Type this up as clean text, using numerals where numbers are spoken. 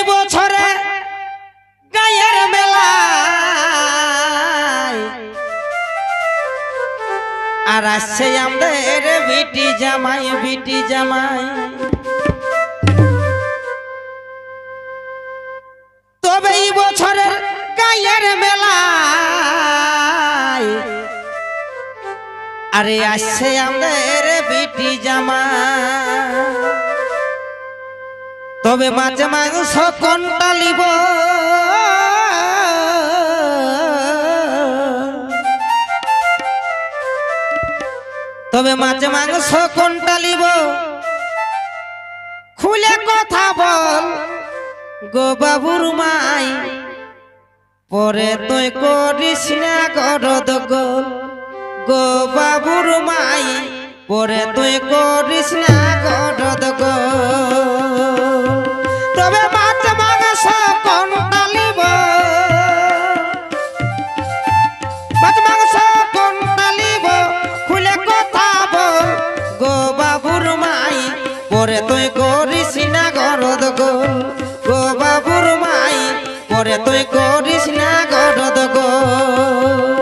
বছরে গায়ের মেলা আর আসছে আমাদের বিটি জামাই তবে এই বছরের গায়ের মেলা আরে আসছে আমাদের বিটি জামাই তবে মাছ মাংস কোনটা লিব তবে মাছ মাংস কোনটা লিব খুলে কথা বল গো বাবুর মাই পরে তুই করিস না গরদ গোল গো বাবুর মাই পরে তুই করিস না গরদ গোল তবে মাছ মাংস কোনটা লিব মাছ মাংস কোনটা লিব খুলে কথা বল গো বাবুর মাই পরে তুই করিস না গরদ গোল গো বাবুর মাই পরে তুই করিস না গরদ গোল